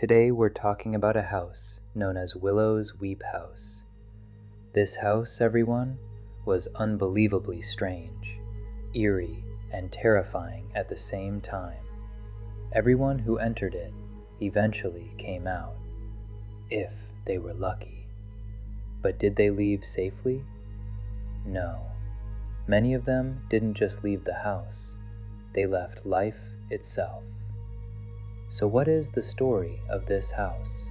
Today we're talking about a house known as Willows Weep House. This house, everyone, was unbelievably strange, eerie, and terrifying at the same time. Everyone who entered it eventually came out, if they were lucky. But did they leave safely? No. Many of them didn't just leave the house, they left life itself. So what is the story of this house?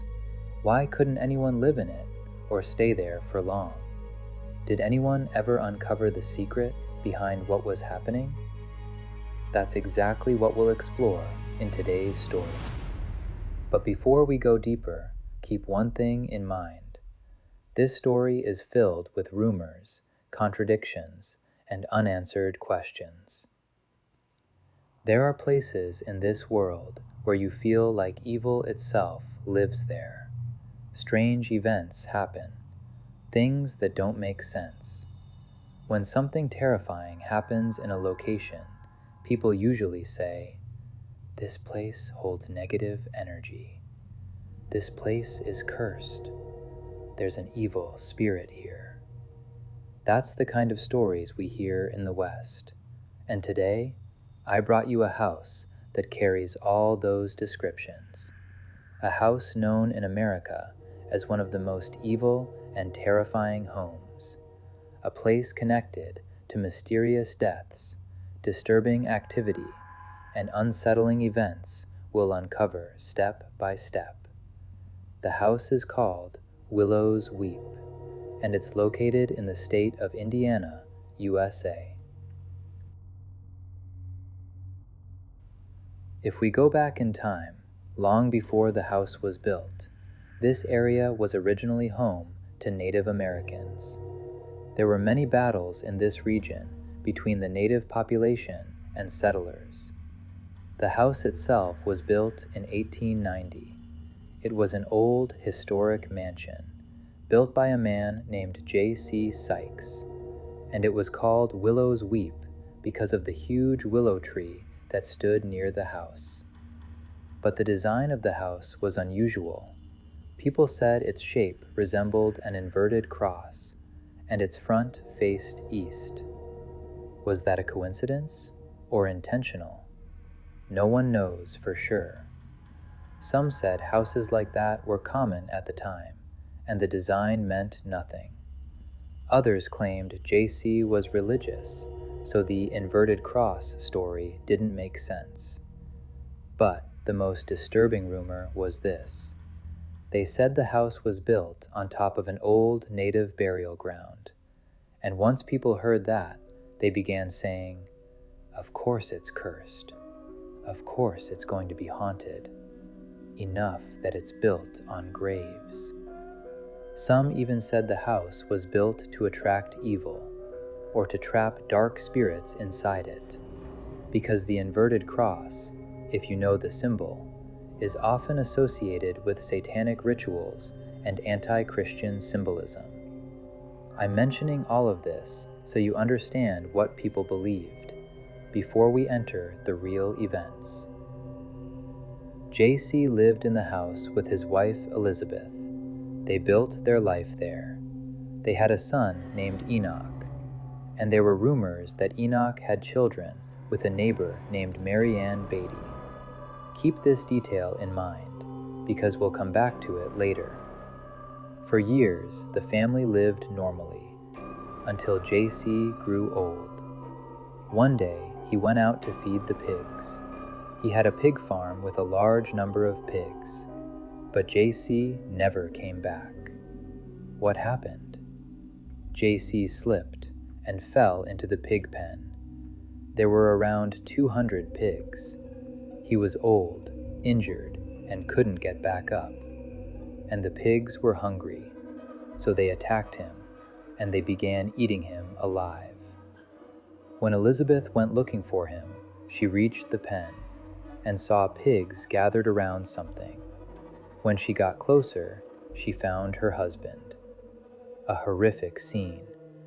Why couldn't anyone live in it or stay there for long? Did anyone ever uncover the secret behind what was happening? That's exactly what we'll explore in today's story. But before we go deeper, keep one thing in mind. This story is filled with rumors, contradictions, and unanswered questions. There are places in this world where you feel like evil itself lives there. Strange events happen, things that don't make sense. When something terrifying happens in a location, people usually say, "This place holds negative energy. This place is cursed. There's an evil spirit here." That's the kind of stories we hear in the West. And today, I brought you a house that carries all those descriptions. A house known in America as one of the most evil and terrifying homes. A place connected to mysterious deaths, disturbing activity, and unsettling events we'll uncover step by step. The house is called Willows Weep, and it's located in the state of Indiana, USA. If we go back in time, long before the house was built, this area was originally home to Native Americans. There were many battles in this region between the native population and settlers. The house itself was built in 1890. It was an old, historic mansion, built by a man named J.C. Sykes, and it was called Willows Weep because of the huge willow tree that stood near the house. But the design of the house was unusual. People said its shape resembled an inverted cross, and its front faced east. Was that a coincidence or intentional? No one knows for sure. Some said houses like that were common at the time, and the design meant nothing. Others claimed JC was religious, so the inverted cross story didn't make sense. But the most disturbing rumor was this. They said the house was built on top of an old native burial ground, and once people heard that, they began saying, "Of course it's cursed. Of course it's going to be haunted. Enough that it's built on graves." Some even said the house was built to attract evil, or to trap dark spirits inside it, because the inverted cross, if you know the symbol, is often associated with satanic rituals and anti-Christian symbolism. I'm mentioning all of this so you understand what people believed before we enter the real events. J.C. lived in the house with his wife Elizabeth. They built their life there. They had a son named Enoch, and there were rumors that Enoch had children with a neighbor named Mary Ann Beatty. Keep this detail in mind, because we'll come back to it later. For years, the family lived normally, until JC grew old. One day, he went out to feed the pigs. He had a pig farm with a large number of pigs, but JC never came back. What happened? JC slipped and fell into the pig pen. There were around 200 pigs. He was old, injured, and couldn't get back up. And the pigs were hungry, so they attacked him, and they began eating him alive. When Elizabeth went looking for him, she reached the pen and saw pigs gathered around something. When she got closer, she found her husband. A horrific scene,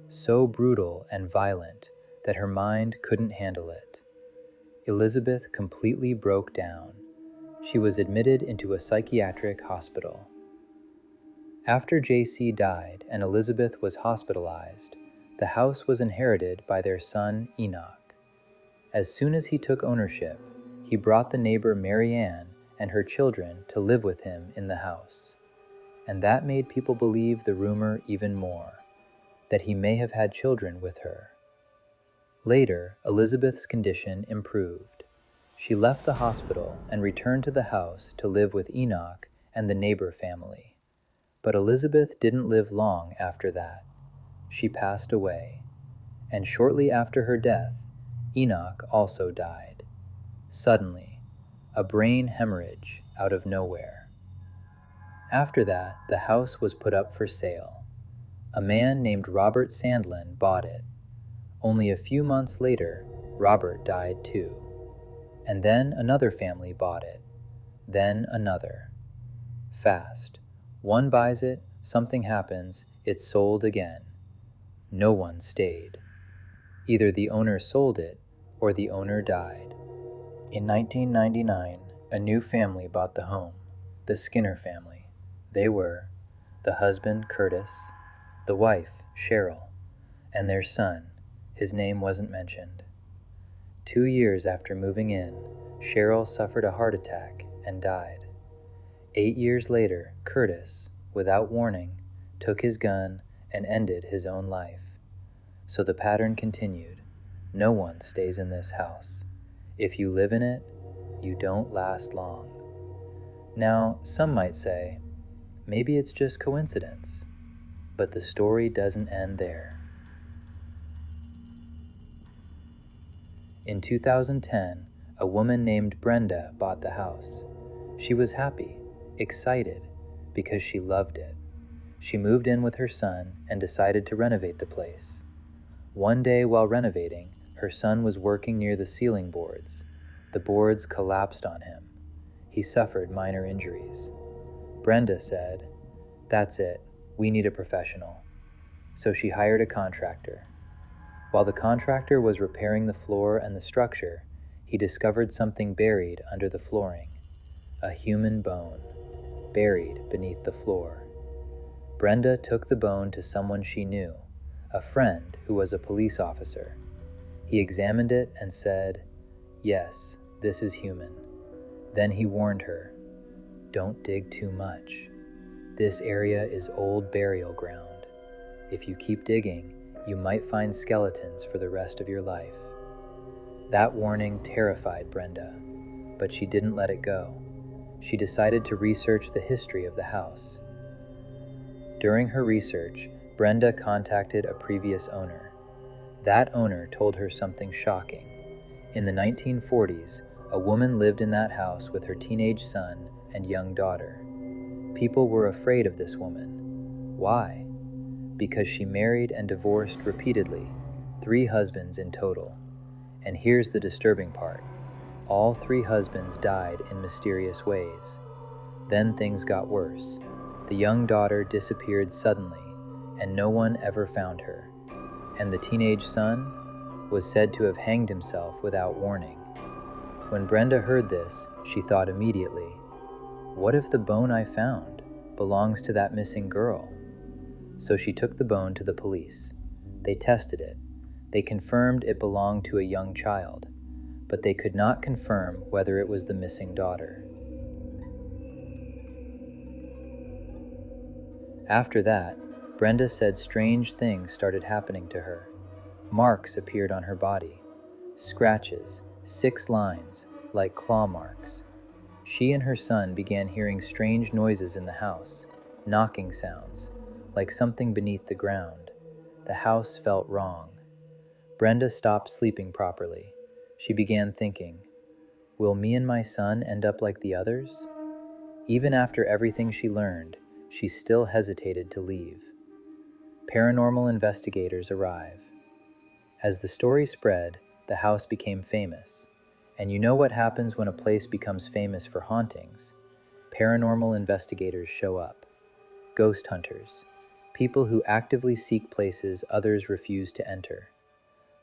so brutal and violent that her mind couldn't handle it. Elizabeth completely broke down. She was admitted into a psychiatric hospital. After JC died and Elizabeth was hospitalized, the house was inherited by their son Enoch. As soon as he took ownership, he brought the neighbor Mary Ann and her children to live with him in the house. And that made people believe the rumor even more, that he may have had children with her. Later, Elizabeth's condition improved. She left the hospital and returned to the house to live with Enoch and the neighbor family. But Elizabeth didn't live long after that. She passed away, and shortly after her death, Enoch also died. Suddenly, a brain hemorrhage out of nowhere. After that, the house was put up for sale. A man named Robert Sandlin bought it. Only a few months later, Robert died too. And then another family bought it. Then another. Fast. One buys it, something happens, it's sold again. No one stayed. Either the owner sold it or the owner died. In 1999, a new family bought the home, the Skinner family. They were the husband, Curtis, the wife, Cheryl, and their son. His name wasn't mentioned. 2 years after moving in, Cheryl suffered a heart attack and died. 8 years later, Curtis, without warning, took his gun and ended his own life. So the pattern continued. No one stays in this house. If you live in it, you don't last long. Now, some might say, maybe it's just coincidence. But the story doesn't end there. In 2010, a woman named Brenda bought the house. She was happy, excited, because she loved it. She moved in with her son and decided to renovate the place. One day while renovating, her son was working near the ceiling boards. The boards collapsed on him. He suffered minor injuries. Brenda said, "That's it, we need a professional." So she hired a contractor. While the contractor was repairing the floor and the structure, he discovered something buried under the flooring. A human bone, buried beneath the floor. Brenda took the bone to someone she knew, a friend who was a police officer. He examined it and said, "Yes, this is human." Then he warned her, "Don't dig too much. This area is old burial ground. If you keep digging, you might find skeletons for the rest of your life." That warning terrified Brenda, but she didn't let it go. She decided to research the history of the house. During her research, Brenda contacted a previous owner. That owner told her something shocking. In the 1940s, a woman lived in that house with her teenage son and young daughter. People were afraid of this woman. Why? Because she married and divorced repeatedly, 3 husbands in total. And here's the disturbing part. All 3 husbands died in mysterious ways. Then things got worse. The young daughter disappeared suddenly, and no one ever found her. And the teenage son was said to have hanged himself without warning. When Brenda heard this, she thought immediately, what if the bone I found belongs to that missing girl? So she took the bone to the police. They tested it. They confirmed it belonged to a young child, but they could not confirm whether it was the missing daughter. After that, Brenda said strange things started happening to her. Marks appeared on her body. Scratches, 6 lines, like claw marks. She and her son began hearing strange noises in the house, knocking sounds, like something beneath the ground. The house felt wrong. Brenda stopped sleeping properly. She began thinking, will me and my son end up like the others? Even after everything she learned, she still hesitated to leave. Paranormal investigators arrive. As the story spread, the house became famous. And you know what happens when a place becomes famous for hauntings? Paranormal investigators show up. Ghost hunters. People who actively seek places others refuse to enter.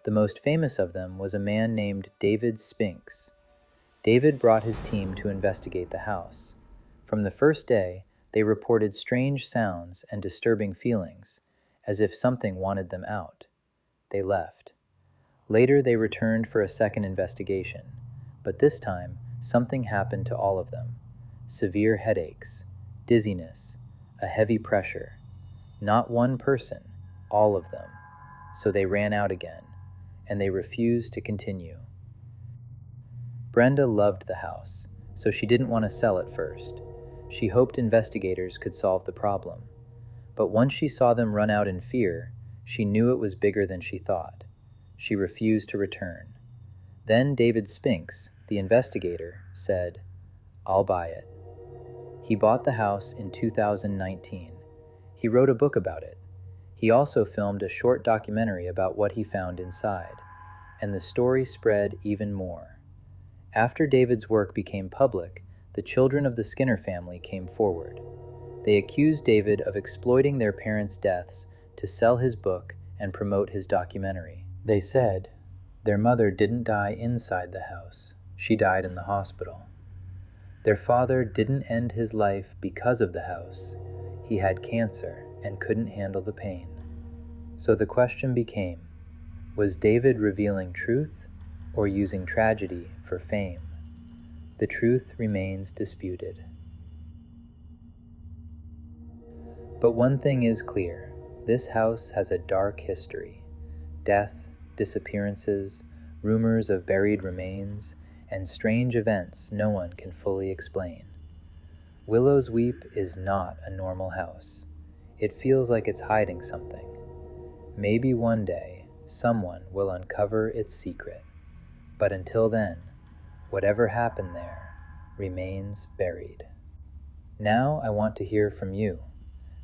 The most famous of them was a man named David Spinks. David brought his team to investigate the house. From the first day, they reported strange sounds and disturbing feelings, as if something wanted them out. They left. Later, they returned for a second investigation, but this time, something happened to all of them. Severe headaches, dizziness, a heavy pressure. Not one person, all of them. So they ran out again, and they refused to continue. Brenda loved the house, so she didn't want to sell it first. She hoped investigators could solve the problem. But once she saw them run out in fear, she knew it was bigger than she thought. She refused to return. Then David Spinks, the investigator, said, "I'll buy it." He bought the house in 2019. He wrote a book about it. He also filmed a short documentary about what he found inside, and the story spread even more. After David's work became public, the children of the Skinner family came forward. They accused David of exploiting their parents' deaths to sell his book and promote his documentary. They said their mother didn't die inside the house. She died in the hospital. Their father didn't end his life because of the house. He had cancer and couldn't handle the pain. So the question became, was David revealing truth or using tragedy for fame? The truth remains disputed. But one thing is clear, this house has a dark history. Death, disappearances, rumors of buried remains, and strange events no one can fully explain. Willows Weep is not a normal house. It feels like it's hiding something. Maybe one day, someone will uncover its secret. But until then, whatever happened there remains buried. Now I want to hear from you.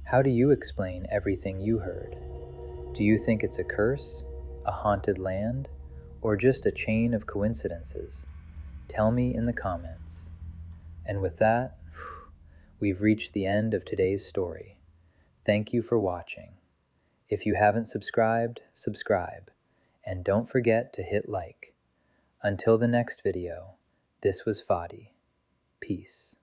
How do you explain everything you heard? Do you think it's a curse, a haunted land, or just a chain of coincidences? Tell me in the comments. And with that, we've reached the end of today's story. Thank you for watching. If you haven't subscribed, subscribe, and don't forget to hit like. Until the next video, this was Fadi. Peace.